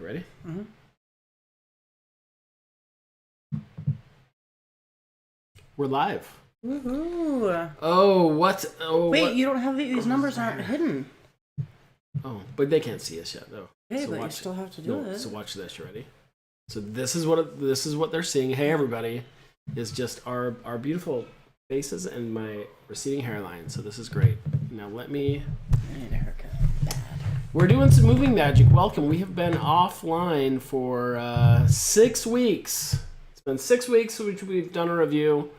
ready? Mm-hmm. We're live. Woohoo! Oh, what? Oh, wait, what? You don't have these numbers aren't hidden. Oh, but they can't see us yet, though. Hey, so but you still have to do it. So watch this. You ready? So this is what they're seeing. Hey, everybody! Is just our beautiful faces and my receding hairline. So this is great. Now let me. I need a haircut. Bad. We're doing some moving magic. Welcome. We have been offline for 6 weeks. It's been 6 weeks which we've done a review.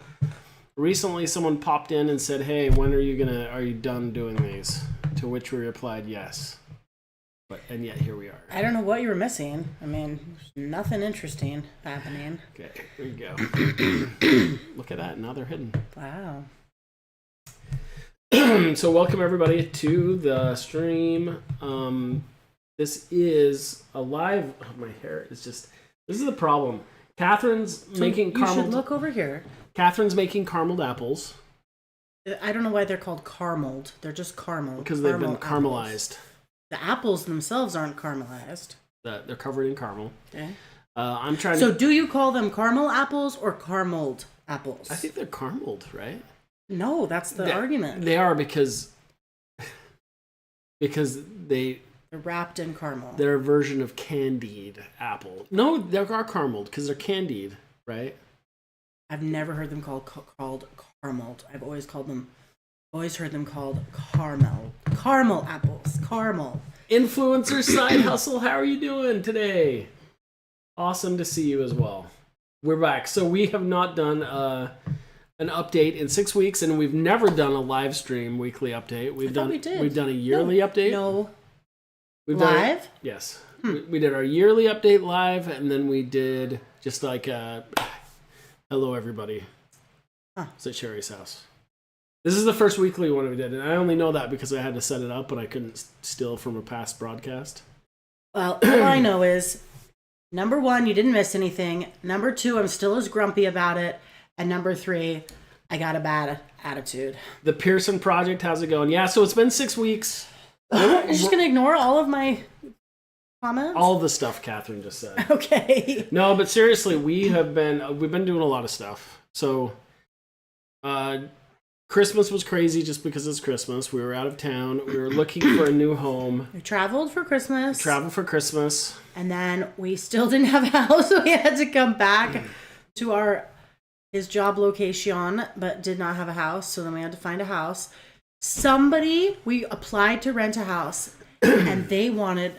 Recently, someone popped in and said, "Hey, when are you done doing these?" To which we replied, "Yes." And yet here we are. I don't know what you were missing. I mean, nothing interesting happening. Okay, here you go. Look at that. Now they're hidden. Wow. So welcome everybody to the stream. This is a live. Oh, my hair is just. This is the problem. Catherine's making caramel. You should look over here. Catherine's making carameled apples. I don't know why they're called carameled. They're just caramel. Because they've been caramelized. The apples themselves aren't caramelized. They're covered in caramel. Okay. I'm trying to... So do you call them caramel apples or carameled apples? I think they're carameled, right? No, that's the argument. They are because they're wrapped in caramel. They're a version of candied apple. No, they are carameled because they're candied, right? I've never heard them called carameled. I've always heard them called caramel apples. Caramel. Influencer side hustle. How are you doing today? Awesome to see you as well. We're back. So we have not done an update in 6 weeks, and we've never done a live stream weekly update. We've done a yearly update. No. Live? Yes. We did our yearly update live, and then we did just like hello everybody. It's at Sherry's house. This is the first weekly one we did, and I only know that because I had to set it up, but I couldn't steal from a past broadcast. Well, all I know is, number 1, you didn't miss anything. Number 2, I'm still as grumpy about it. And number 3, I got a bad attitude. The Pearson Project, how's it going? Yeah, so it's been 6 weeks. You're just going to ignore all of my comments? All the stuff Catherine just said. Okay. No, but seriously, we've been doing a lot of stuff. So, Christmas was crazy just because it's Christmas. We were out of town. We were looking for a new home. We traveled for Christmas. And then we still didn't have a house, so we had to come back to his job location, but did not have a house. So then we had to find a house. We applied to rent a house, and they wanted,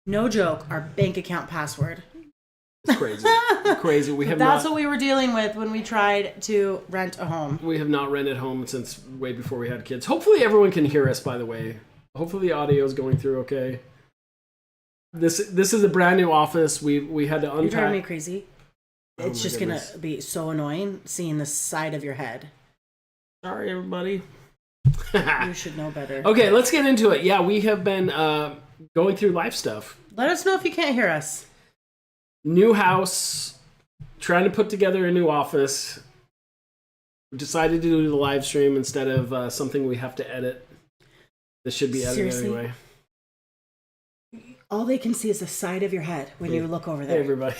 no joke, our bank account password. It's crazy. Crazy. That's what we were dealing with when we tried to rent a home. We have not rented home since way before we had kids. Hopefully everyone can hear us, by the way. Hopefully the audio is going through okay. This is a brand new office. We had to unpack. You're driving me crazy. It's just going goodness. to be so annoying seeing the side of your head. Sorry, everybody. You should know better. Okay, let's get into it. Yeah, we have been going through life stuff. Let us know if you can't hear us. New house, trying to put together a new office. Decided to do the live stream instead of something we have to edit. This should be edited anyway. All they can see is the side of your head when you look over there. Hey, everybody.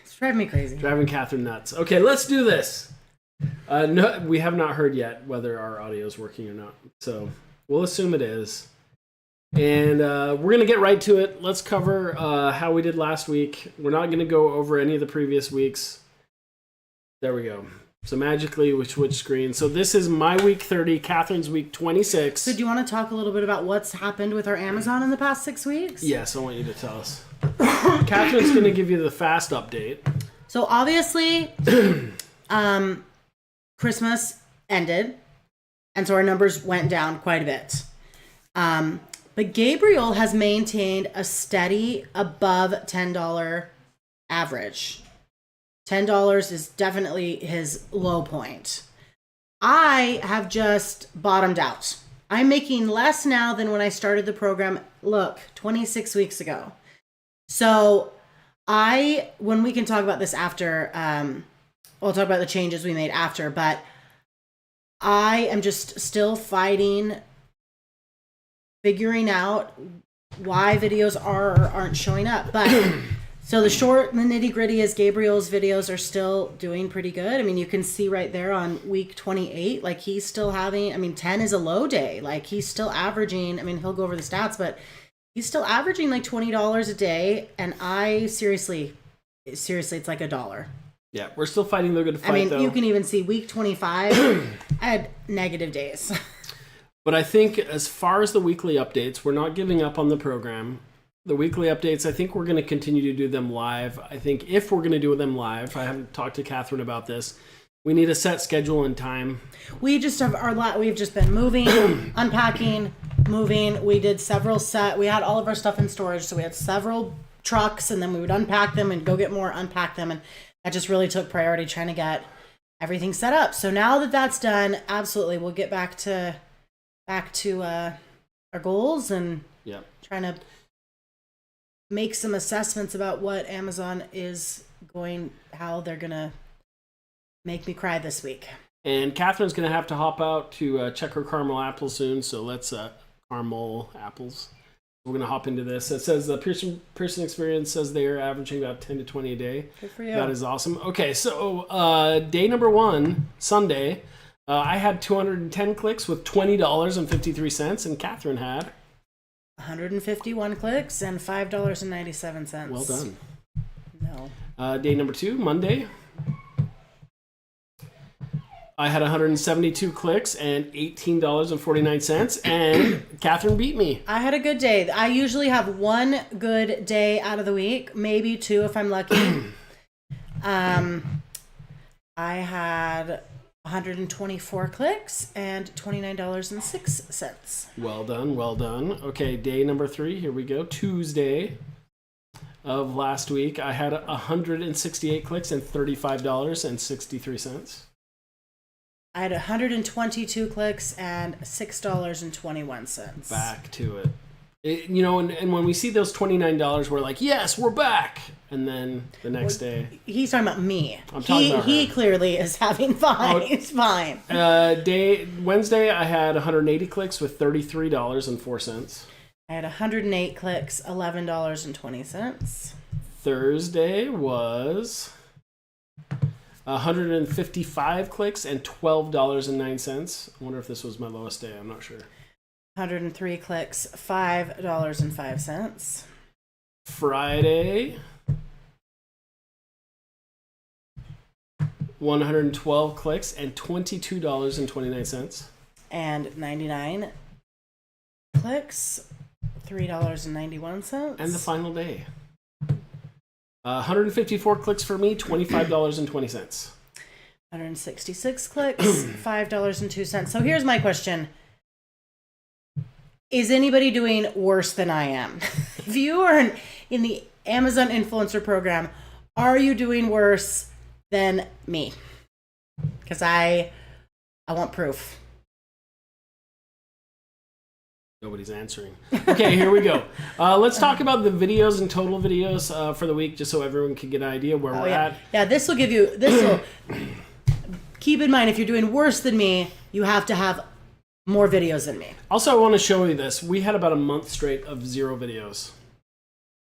It's driving me crazy. Driving Catherine nuts. Okay, let's do this. No, we have not heard yet whether our audio is working or not. So we'll assume it is. And we're going to get right to it. Let's cover how we did last week. We're not going to go over any of the previous weeks. There we go. So magically we switch screens. So this is my week 30, Catherine's week 26. So do you want to talk a little bit about what's happened with our Amazon in the past 6 weeks? Yes, I want you to tell us. Catherine's going to give you the fast update. So obviously, Christmas ended, and so our numbers went down quite a bit. But Gabriel has maintained a steady above $10 average. $10 is definitely his low point. I have just bottomed out. I'm making less now than when I started the program, 26 weeks ago. So when we can talk about this after, we'll talk about the changes we made after, but I am just still figuring out why videos are or aren't showing up. But so the short and the nitty gritty is Gabriel's videos are still doing pretty good. I mean, you can see right there on week 28, like he's still having, I mean, 10 is a low day. Like he's still averaging, I mean, he'll go over the stats, but he's still averaging like $20 a day. And I seriously, it's like $1. Yeah, we're still fighting the good fight, I mean, though. you can even see week 25, I had negative days. But I think as far as the weekly updates, we're not giving up on the program. The weekly updates, I think we're going to continue to do them live. I think if we're going to do them live, I haven't talked to Catherine about this, we need a set schedule and time. We just have we've just been moving, unpacking, moving. We did we had all of our stuff in storage, so we had several trucks, and then we would unpack them and go get more, unpack them, and that just really took priority trying to get everything set up. So now that that's done, absolutely, we'll get back to our goals and trying to make some assessments about what Amazon is how they're gonna make me cry this week. And Catherine's gonna have to hop out to check her caramel apples soon, so let's caramel apples. We're gonna hop into this. It says the Pearson Experience says they are averaging about 10 to 20 a day. Good for you. That is awesome. Okay, so day number 1, Sunday. I had 210 clicks with $20.53, and Catherine had 151 clicks and $5.97. Well done. No. Day number 2, Monday. I had 172 clicks and $18.49, and Catherine beat me. I had a good day. I usually have one good day out of the week, maybe 2 if I'm lucky. I had 124 clicks and $29.06. Well done, well done. Okay, day number 3, here we go. Tuesday of last week, I had 168 clicks and $35.63. I had 122 clicks and $6.21. Back to it. And when we see those $29, we're like, yes, we're back. And then the next day, he's talking about me. I'm talking about her. He clearly is having fun. It's fine. Wednesday, I had 180 clicks with $33.04. I had 108 clicks, $11.20. Thursday was 155 clicks and $12.09. I wonder if this was my lowest day. I'm not sure. 103 clicks, $5.05. Friday, 112 clicks and $22.29. And 99 clicks, $3.91. And the final day, 154 clicks for me, $25.20. 166 clicks, $5.02. So here's my question. Is anybody doing worse than I am? If you are in the Amazon influencer program, are you doing worse than me? Because I want proof. Nobody's answering. Okay, here we go. Let's talk about the videos and total videos for the week, just so everyone can get an idea where we're at. Yeah, this will keep in mind, if you're doing worse than me, you have to have more videos than me. Also, I want to show you this. We had about a month straight of 0 videos.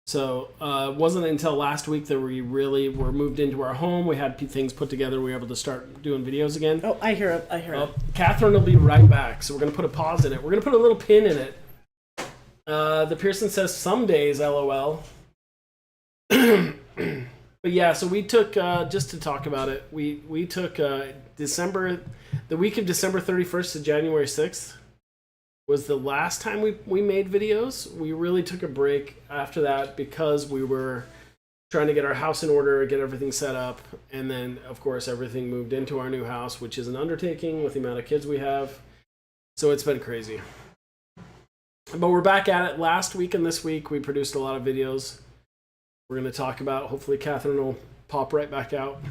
So it wasn't until last week that we really were moved into our home. We had things put together. We were able to start doing videos again. Oh, I hear it. Catherine will be right back. So we're going to put a pause in it. We're going to put a little pin in it. The Pearson says some days, LOL. But yeah, so we took, just to talk about it, we took the week of December 31st to January 6th was the last time we made videos. We really took a break after that because we were trying to get our house in order, get everything set up, and then, of course, everything moved into our new house, which is an undertaking with the amount of kids we have. So it's been crazy. But we're back at it. Last week and this week, we produced a lot of videos. We're going to talk about. Hopefully, Catherine will pop right back out.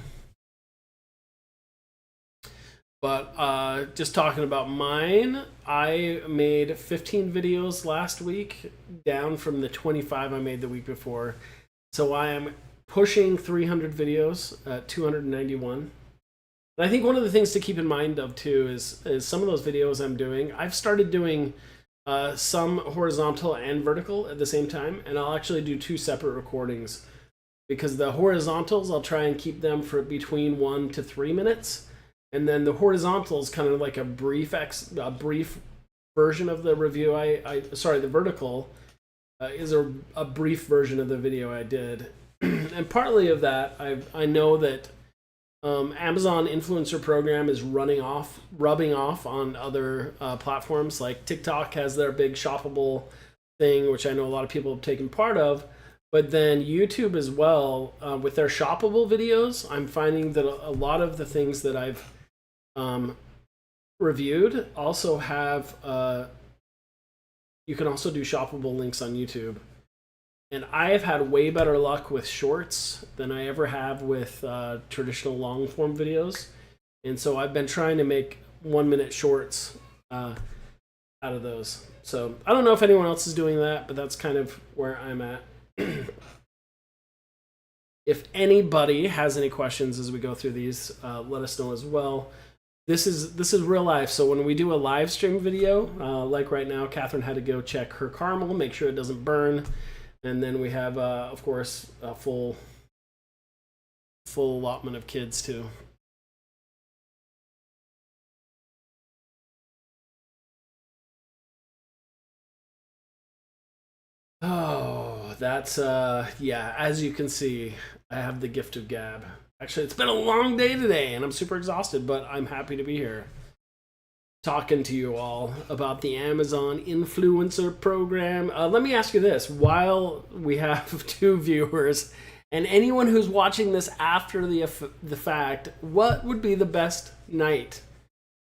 But just talking about mine, I made 15 videos last week, down from the 25 I made the week before. So I am pushing 300 videos at 291. And I think one of the things to keep in mind of too is some of those videos I'm doing, I've started doing some horizontal and vertical at the same time, and I'll actually do 2 separate recordings because the horizontals I'll try and keep them for between 1 to 3 minutes, and then the horizontals kind of like a brief version of the review. The vertical is a brief version of the video I did, and partly of that I know that Amazon Influencer Program is rubbing off on other platforms. Like TikTok has their big shoppable thing, which I know a lot of people have taken part of. But then YouTube as well, with their shoppable videos, I'm finding that a lot of the things that I've reviewed also have, you can also do shoppable links on YouTube. And I have had way better luck with shorts than I ever have with traditional long form videos. And so I've been trying to make 1-minute shorts out of those. So I don't know if anyone else is doing that, but that's kind of where I'm at. If anybody has any questions as we go through these, let us know as well. This is real life. So when we do a live stream video, like right now, Catherine had to go check her caramel, make sure it doesn't burn. And then we have, of course, a full allotment of kids too. Oh, that's yeah. As you can see, I have the gift of gab. Actually, it's been a long day today, and I'm super exhausted, but I'm happy to be here, talking to you all about the Amazon Influencer Program. Let me ask you this. While we have 2 viewers, and anyone who's watching this after the fact, what would be the best night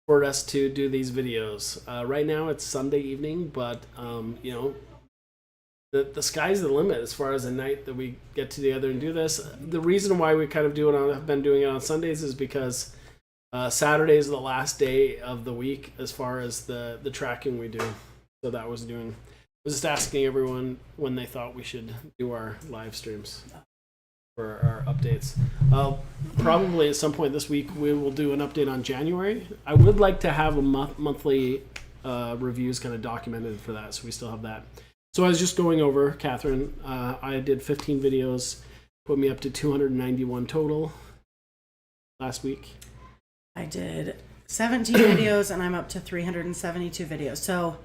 for us to do these videos? Right now it's Sunday evening, but you know, the sky's the limit as far as a night that we get together and do this. The reason why we kind of have been doing it on Sundays is because Saturday is the last day of the week as far as the tracking we do. So that was just asking everyone when they thought we should do our live streams for our updates. Probably at some point this week we will do an update on January. I would like to have a monthly reviews kind of documented for that, so we still have that. So I was just going over, Catherine, I did 15 videos, put me up to 291 total last week. I did 17 videos and I'm up to 372 videos. So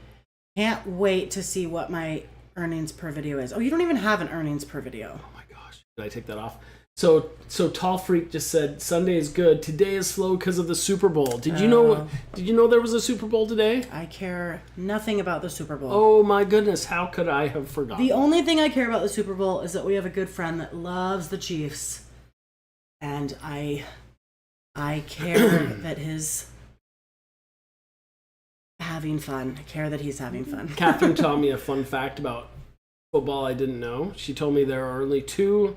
can't wait to see what my earnings per video is. Oh, you don't even have an earnings per video. Oh my gosh. Did I take that off? So Tall Freak just said Sunday is good. Today is slow because of the Super Bowl. Did you know there was a Super Bowl today? I care nothing about the Super Bowl. Oh my goodness, how could I have forgotten? The only thing I care about the Super Bowl is that we have a good friend that loves the Chiefs. And I care that he's having fun. I care that he's having fun. Catherine taught me a fun fact about football I didn't know. She told me there are only two,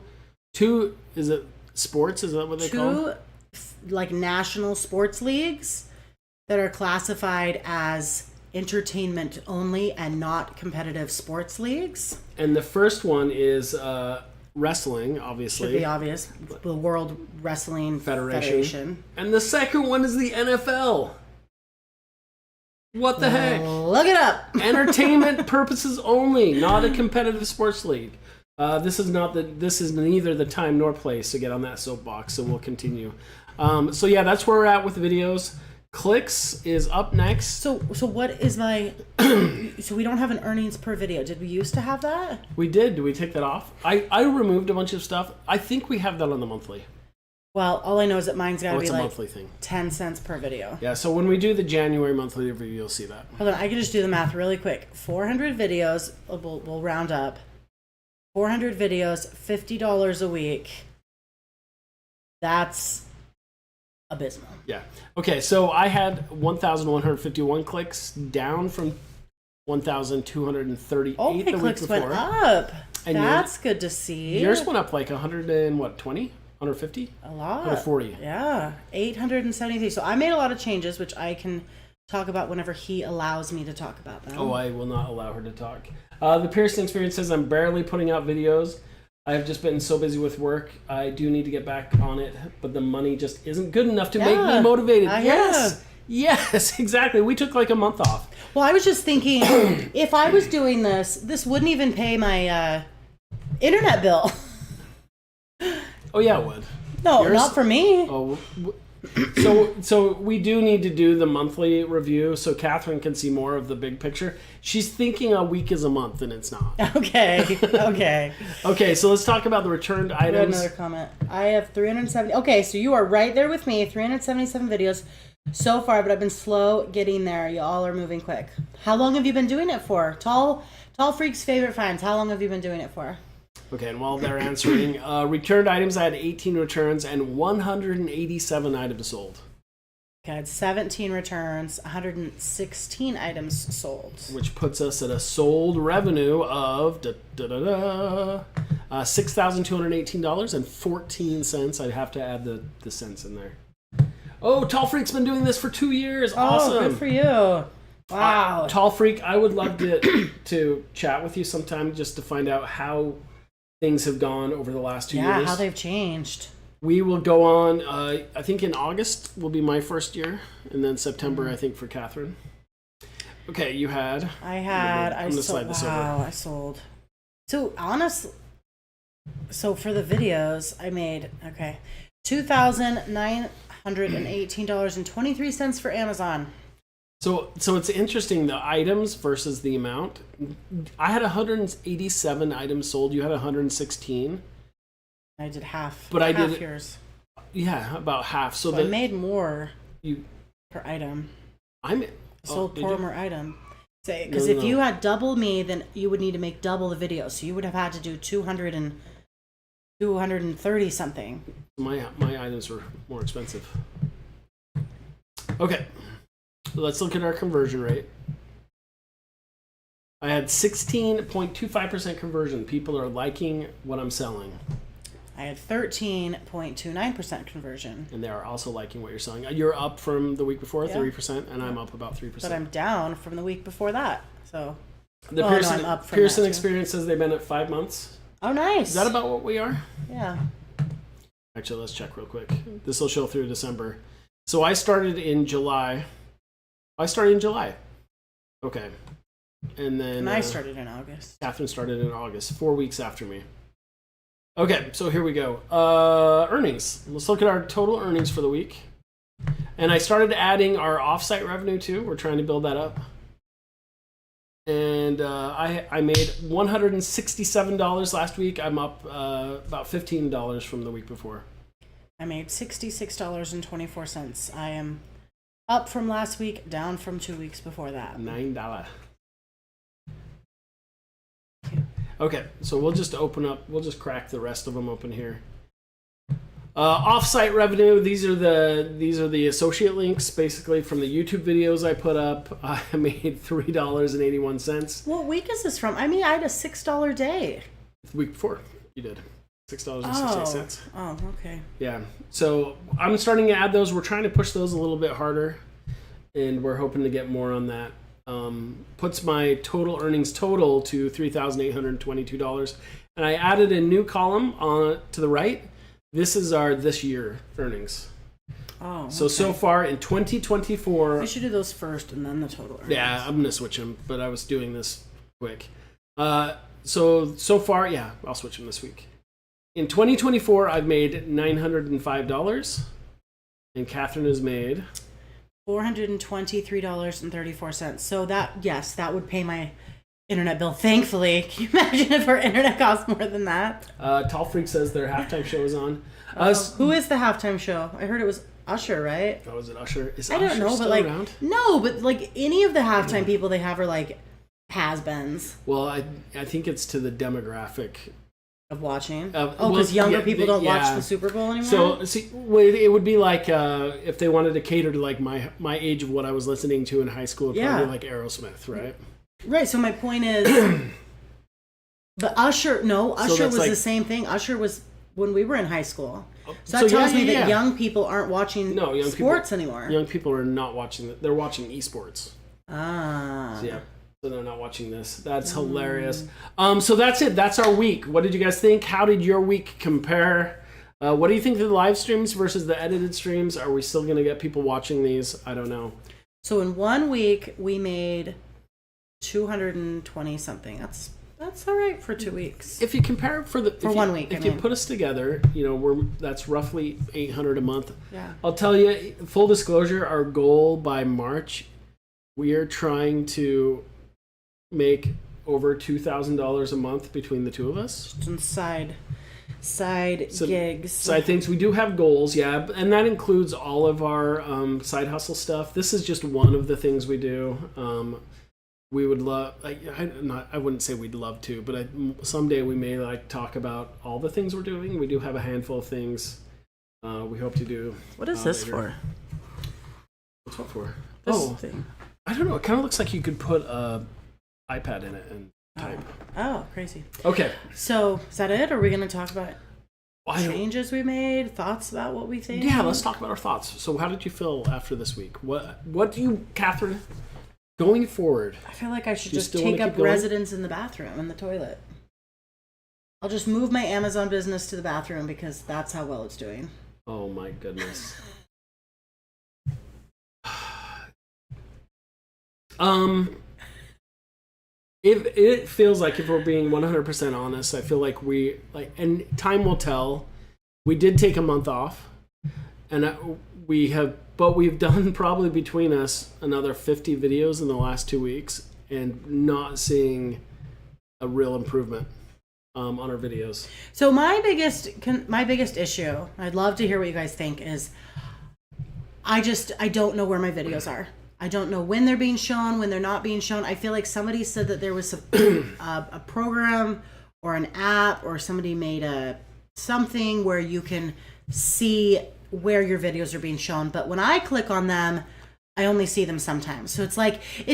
is it sports? Is that what they call them? Like national sports leagues that are classified as entertainment only and not competitive sports leagues. And the first one is wrestling, obviously. Should be obvious. The World Wrestling Federation. And the second one is the NFL. What the heck? Look it up. Entertainment purposes only, not a competitive sports league. This is neither the time nor place to get on that soapbox, so we'll continue. So yeah, that's where we're at with videos. Clicks is up next. So what is my... So we don't have an earnings per video. Did we used to have that? We did. Did we take that off? I removed a bunch of stuff. I think we have that on the monthly. Well, all I know is that mine's got to be a like monthly thing. 10 cents per video. Yeah, so when we do the January monthly review, you'll see that. Hold on, I can just do the math really quick. 400 videos, we'll round up. 400 videos, $50 a week. That's abysmal. Yeah. Okay, so I had 1,151 clicks, down from 1,238 my the week clicks before. went up. And That's good to see. Yours went up like 120? 150? A lot. 140. Yeah, 873. So I made a lot of changes, which I can talk about whenever he allows me to talk about them. Oh, I will not allow her to talk. The Pearson Experience says, I'm barely putting out videos. I've just been so busy with work. I do need to get back on it, but the money just isn't good enough to make me motivated. Yes. Yes, exactly. We took like a month off. Well, I was just thinking, if I was doing this wouldn't even pay my internet bill. Oh yeah, it would. No, Yours? not for me. Oh, so we do need to do the monthly review so Catherine can see more of the big picture. She's thinking a week is a month, and it's not. Okay. Okay, so let's talk about the returned I have items. another comment. I have 370. Okay, so you are right there with me. 377 videos so far, but I've been slow getting there. Y'all are moving quick. How long have you been doing it for? Tall Freak's favorite finds. How long have you been doing it for? Okay, and while they're answering, returned items, I had 18 returns and 187 items sold. Okay, I had 17 returns, 116 items sold. Which puts us at a sold revenue of $6,218.14. I'd have to add the cents in there. Oh, Tall Freak's been doing this for 2 years. Awesome. Oh, good for you. Wow. Tall Freak, I would love to chat with you sometime just to find out how things have gone over the last 2 years. Yeah, how they've changed. We will go on, I think in August will be my first year, and then September, I think, for Catherine. Okay, you had. I sold. slide this wow, over. I sold. So honestly, for the videos, I made $2,918.23 for Amazon. So it's interesting, the items versus the amount. I had 187 items sold. You had 116. I did half. But I half did yours. Yeah, about half. So I made more you per item. I'm Sold did per you? more item. Say, because if you had double me, then you would need to make double the video. So you would have had to do 230 something. My items were more expensive. Okay, let's look at our conversion rate. I had 16.25% conversion. People are liking what I'm selling. I had 13.29% conversion. And they are also liking what you're selling. You're up from the week before, Yeah. 3%, and I'm up about 3%. But I'm down from the week before that. So The I'm up from Pearson that, too. experience says they've been at 5 months. Oh, nice. Is that about what we are? Yeah. Actually, let's check real quick. This will show through December. So I started in July. Okay. And then... And I started in August. Catherine started in August, 4 weeks after me. Okay, so here we go. Earnings. Let's look at our total earnings for the week. And I started adding our offsite revenue too. We're trying to build that up. And I made $167 last week. I'm up about $15 from the week before. I made $66.24. I am up from last week, down from 2 weeks before that. $9. Okay, so we'll just crack the rest of them open here. Offsite revenue, these are the associate links basically from the YouTube videos I put up. I made $3.81. What week is this from? I mean, I had a $6 day. The week before you did $6.68. Oh, okay. Yeah, so I'm starting to add those. We're trying to push those a little bit harder, and we're hoping to get more on that. Puts my total earnings total to $3,822, and I added a new column on to the right. This is our this year earnings. Oh, okay. So far in 2024, We should do those first and then the total earnings. yeah, I'm gonna switch them, but I was doing this quick. So far, yeah, I'll switch them this week. In 2024, I've made $905, and Catherine has made $423.34. So that would pay my internet bill. Thankfully, can you imagine if our internet cost more than that? Tall Freak says their halftime show is on. Who is the halftime show? I heard it was Usher, right? Oh, is it Usher? Is I Usher don't know, still but like around? no, but like any of the halftime people they have are like has-beens Well, I think it's to the demographic. of watching. Well, Because younger yeah, people don't watch yeah. the Super Bowl anymore. So, see, it would be like if they wanted to cater to like my age of what I was listening to in high school, it'd probably Yeah. like Aerosmith, right? right. So my point is, but Usher was that's like- the same thing. Usher was when we were in high school. So So that tells yeah, me yeah, that yeah. young people aren't watching young sports anymore. Young people are not watching it. They're watching esports. Ah. So, yeah. So they're not watching this. That's hilarious. So that's it. That's our week. What did you guys think? How did your week compare? What do you think of the live streams versus the edited streams? Are we still going to get people watching these? I don't know. So in 1 week, we made 220 something. That's all right for 2 weeks. If you compare for 1 week, if you put us together, that's roughly $800 a month. Yeah. I'll tell you, full disclosure, our goal by March, we are trying to make over $2,000 a month between the two of us. Some side gigs. Side things. We do have goals, yeah, and that includes all of our side hustle stuff. This is just one of the things we do. We would love, I wouldn't say we'd love to, but someday we may talk about all the things we're doing. We do have a handful of things we hope to do. What is this later. for? What's what for? This thing. I don't know. It kind of looks like you could put a iPad in it and type. Oh, crazy. Okay. So, is that it? Or are we going to talk about changes we made, thoughts about what we think? Yeah, let's talk about our thoughts. So how did you feel after this week? What do you, Catherine, going forward? I feel like I should just take up residence in the bathroom and the toilet. I'll just move my Amazon business to the bathroom because that's how well it's doing. Oh my goodness. It feels like, if we're being 100% honest, I feel like and time will tell. We did take a month off, and we've done probably between us another 50 videos in the last 2 weeks, and not seeing a real improvement on our videos. So my biggest issue, I'd love to hear what you guys think, is I don't know where my videos are. I don't know when they're being shown, when they're not being shown. I feel like somebody said that there was a program or an app, or somebody made something where you can see where your videos are being shown. But when I click on them, I only see them sometimes. So it's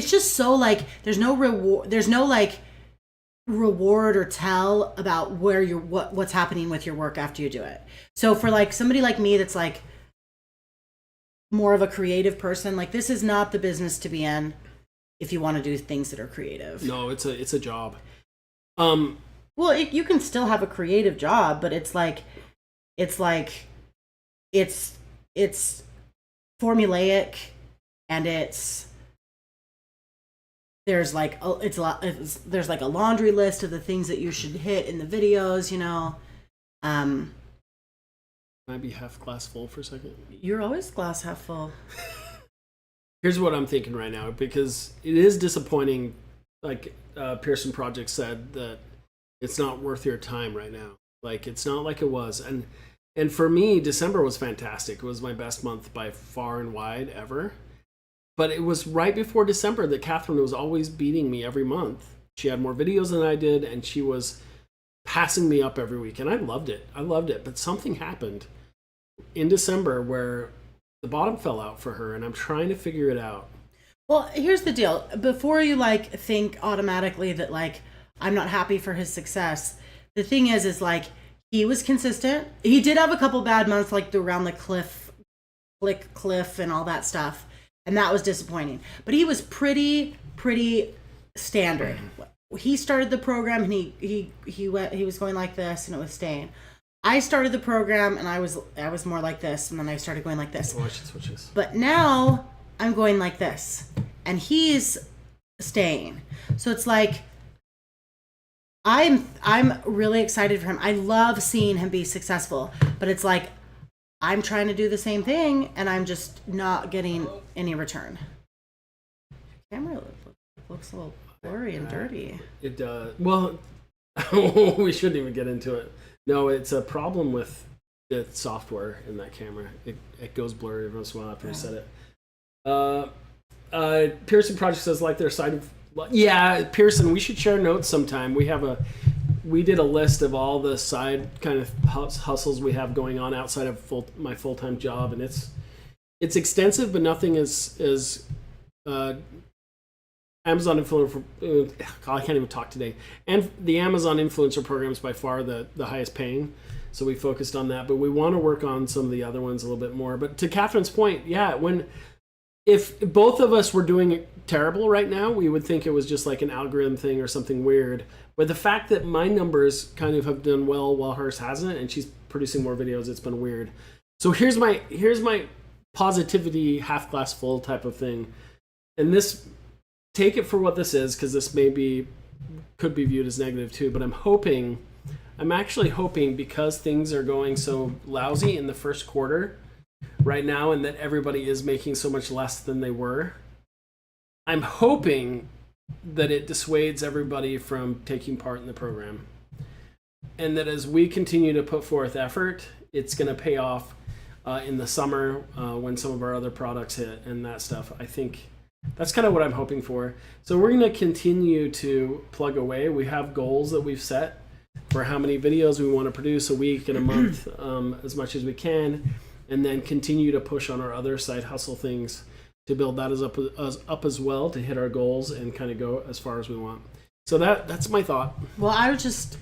just so there's no reward. There's no reward or tell about where what's happening with your work after you do it. So for somebody like me that's more of a creative person, this is not the business to be in if you want to do things that are creative. No, it's a job. Well, you can still have a creative job, but it's formulaic, and there's a laundry list of the things that you should hit in the videos, Can I be half glass full for a second? You're always glass half full. Here's what I'm thinking right now, because it is disappointing. Pearson Project said that it's not worth your time right now. It's not like it was. And for me, December was fantastic. It was my best month by far and wide ever. But it was right before December that Catherine was always beating me every month. She had more videos than I did, and she was passing me up every week. And I loved it. But something happened in December where the bottom fell out for her, and I'm trying to figure it out. Well, here's the deal. Before you think automatically that I'm not happy for his success, the thing is he was consistent. He did have a couple bad months around the cliff and all that stuff, and that was disappointing. But he was pretty standard. He started the program, and he was going like this, and it was staying. I started the program, and I was more like this, and then I started going like this. Oh, I should switch this. But now I'm going like this, and he's staying. So it's I'm really excited for him. I love seeing him be successful, but it's I'm trying to do the same thing, and I'm just not getting any return. Camera looks a little blurry and dirty. It does. Well, we shouldn't even get into it. No, it's a problem with the software in that camera. It goes blurry every once in a while after we set it. Pearson Project says their side of... Yeah, Pearson, we should share notes sometime. We did a list of all the side kind of hustles we have going on outside of my full-time job, and it's extensive, but nothing is Amazon influencer. I can't even talk today. And the Amazon influencer program is by far the highest paying, so we focused on that. But we want to work on some of the other ones a little bit more. But to Catherine's point, yeah, when if both of us were doing it terrible right now, we would think it was just like an algorithm thing or something weird. But the fact that my numbers kind of have done well while hers hasn't, and she's producing more videos, it's been weird. So here's my positivity half glass full type of thing. And this, take it for what this is, because this could be viewed as negative too, but I'm actually hoping, because things are going so lousy in the first quarter right now, and that everybody is making so much less than they were, I'm hoping that it dissuades everybody from taking part in the program. And that as we continue to put forth effort, it's going to pay off in the summer when some of our other products hit and that stuff. I think that's kind of what I'm hoping for. So we're going to continue to plug away. We have goals that we've set for how many videos we want to produce a week and a month, as much as we can, and then continue to push on our other side hustle things to build that up as well, to hit our goals and kind of go as far as we want. So that's my thought. Well, I was just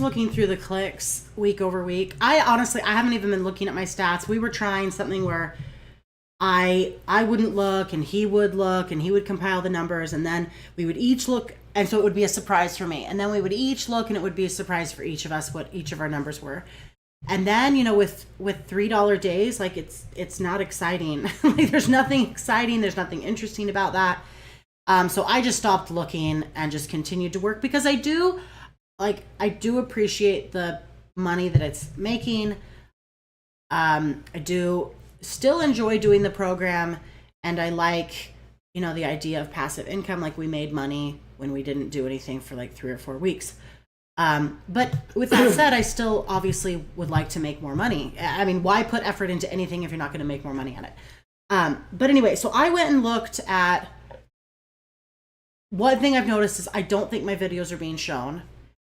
looking through the clicks week over week. I haven't even been looking at my stats. We were trying something where I wouldn't look and he would look and he would compile the numbers, and then we would each look, and so it would be a surprise for me. And then we would each look and it would be a surprise for each of us what each of our numbers were. And then, with $3 days, like it's not exciting. Like there's nothing exciting, there's nothing interesting about that. So I just stopped looking and just continued to work, because I do appreciate the money that it's making. I do still enjoy doing the program, and I like, the idea of passive income. Like we made money when we didn't do anything for like 3 or 4 weeks. But with that said, I still obviously would like to make more money. I mean, why put effort into anything if you're not going to make more money on it? But anyway, so I went and looked at, one thing I've noticed is I don't think my videos are being shown,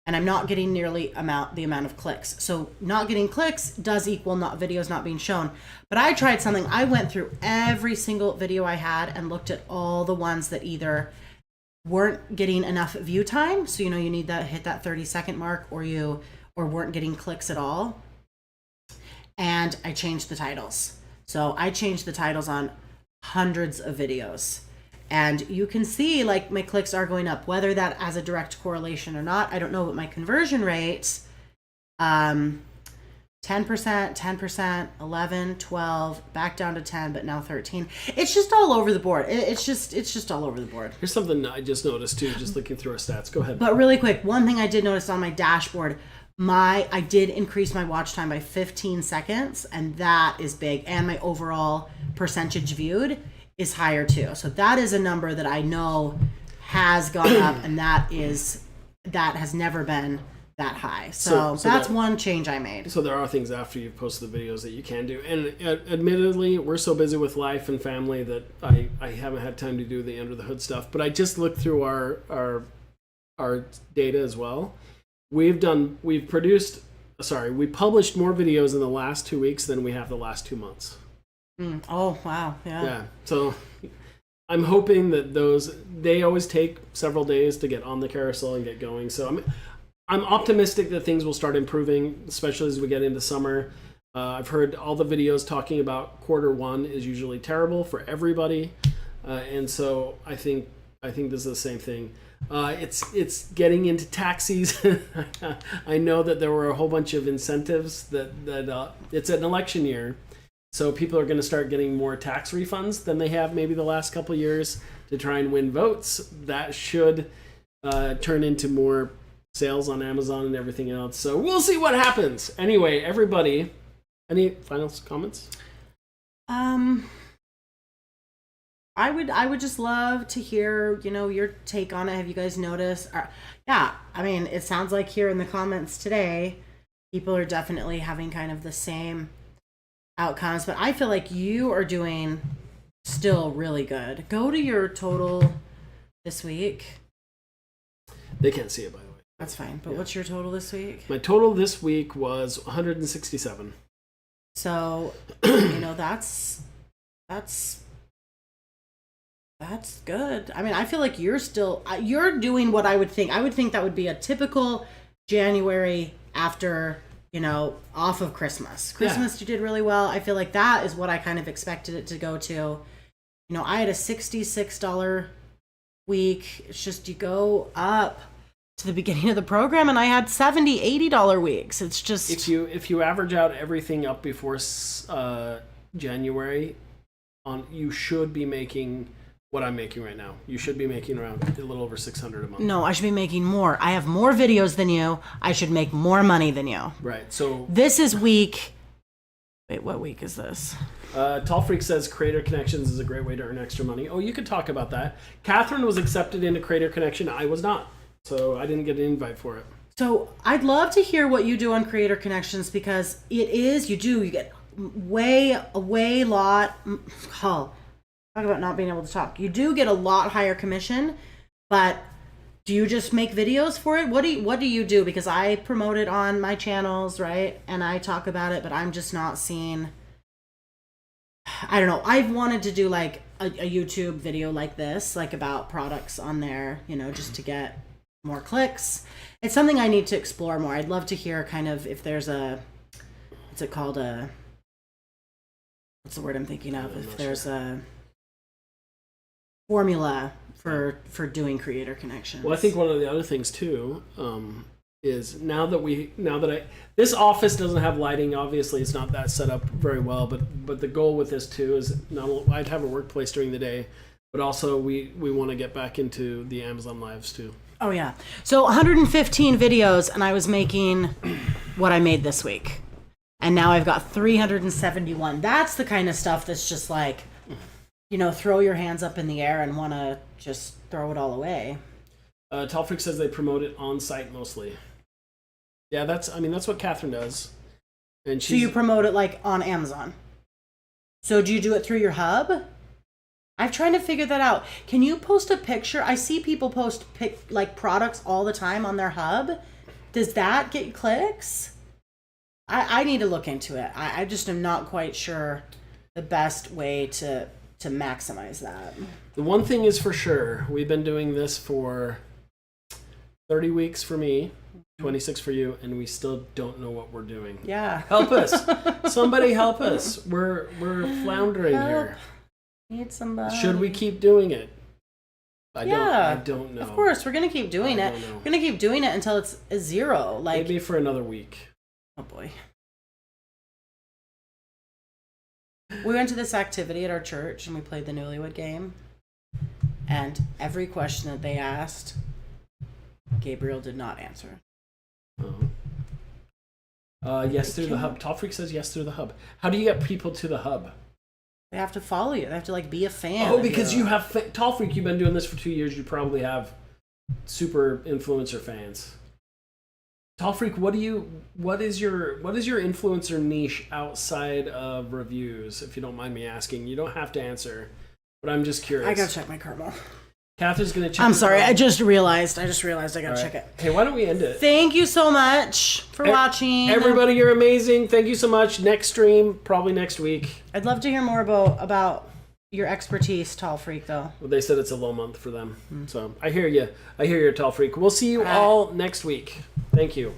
and I'm not getting nearly the amount of clicks. So not getting clicks does equal videos not being shown. But I tried something. I went through every single video I had and looked at all the ones that either weren't getting enough view time, so you need that, hit that 30-second mark, or weren't getting clicks at all. And I changed the titles. So I changed the titles on hundreds of videos, and you can see like my clicks are going up. Whether that has a direct correlation or not, I don't know. But my conversion rates, 10%, 10%, 11, 12, back down to 10, but now 13. It's just all over the board. It's just all over the board. Here's something I just noticed too, just looking through our stats. Go ahead. But really quick, one thing I did notice on my dashboard, I did increase my watch time by 15 seconds, and that is big. And my overall percentage viewed is higher too. So that is a number that I know has gone up, and that has never been that high. So that's one change I made. So there are things after you've posted the videos that you can do. And admittedly, we're so busy with life and family that I haven't had time to do the under the hood stuff. But I just looked through our data as well. We published more videos in the last 2 weeks than we have the last 2 months. Oh, wow. Yeah. So I'm hoping that they always take several days to get on the carousel and get going. So I'm optimistic that things will start improving, especially as we get into summer. I've heard all the videos talking about Q1 is usually terrible for everybody, and so I think this is the same thing. It's getting into tax season. I know that there were a whole bunch of incentives that it's an election year, so people are going to start getting more tax refunds than they have maybe the last couple of years to try and win votes. That should turn into more sales on Amazon and everything else. So we'll see what happens. Anyway, everybody, any final comments? I would just love to hear, your take on it. Have you guys noticed? Yeah, I mean, it sounds like here in the comments today, people are definitely having kind of the same outcomes, but I feel like you are doing still really good. Go to your total this week. They can't see it, by the way. That's fine. But What's your total this week? My total this week was 167. So, that's good. I mean, I feel like you're doing what I would think. I would think that would be a typical January after off of Christmas. Christmas, you did really well. I feel like that is what I kind of expected it to go to. I had a $66 week. It's just you go up to the beginning of the program, and I had $70, $80 weeks. It's just if you average out everything up before January, you should be making what I'm making right now. You should be making around a little over $600 a month. No, I should be making more. I have more videos than you. I should make more money than you. Right. So this is week. Wait, what week is this? Tall Freak says Creator Connections is a great way to earn extra money. Oh, you could talk about that. Catherine was accepted into Creator Connection. I was not. So I didn't get an invite for it. So I'd love to hear what you do on Creator Connections, because you get a lot. Talk about not being able to talk. You do get a lot higher commission, but do you just make videos for it? What do you do? Because I promote it on my channels, right? And I talk about it, but I'm just not seeing. I don't know. I've wanted to do like a YouTube video like this, like about products on there, just to get more clicks. It's something I need to explore more. I'd love to hear kind of if there's what's it called? What's the word I'm thinking of? If there's a formula for doing Creator Connections. Well, I think one of the other things too is now that this office doesn't have lighting. Obviously, it's not that set up very well. But the goal with this too is not only I'd have a workplace during the day, but also we want to get back into the Amazon Lives too. Oh yeah. So 115 videos, and I was making what I made this week, and now I've got 371. That's the kind of stuff that's just like, throw your hands up in the air and want to just throw it all away. Tall Freak says they promote it on site mostly. Yeah, that's what Catherine does. And so you promote it like on Amazon. So do you do it through your hub? I'm trying to figure that out. Can you post a picture? I see people post like products all the time on their hub. Does that get clicks? I need to look into it. I just am not quite sure the best way to maximize that. The one thing is for sure, we've been doing this for 30 weeks for me, 26 for you, and we still don't know what we're doing. Yeah. Help us. Somebody help us. We're floundering here. Need somebody. Should we keep doing it? I don't know. Of course, we're going to keep doing it. We're going to keep doing it until it's a zero. Like maybe for another week. Oh boy. We went to this activity at our church and we played the Newlywed Game. And every question that they asked, Gabriel did not answer. Yes through the hub. Tall Freak says yes through the hub. How do you get people to the hub? They have to follow you. They have to like be a fan. Oh, because you have Tall Freak. You've been doing this for 2 years. You probably have super influencer fans. Tall Freak, what is your influencer niche outside of reviews? If you don't mind me asking, you don't have to answer, but I'm just curious. I gotta check my caramel. Catherine's gonna check. I'm sorry. I just realized I gotta check it. Hey, why don't we end it? Thank you so much for watching. Everybody, you're amazing. Thank you so much. Next stream, probably next week. I'd love to hear more about your expertise, Tall Freak, though. Well, they said it's a low month for them. So I hear you. I hear you, Tall Freak. We'll see you all next week. Thank you.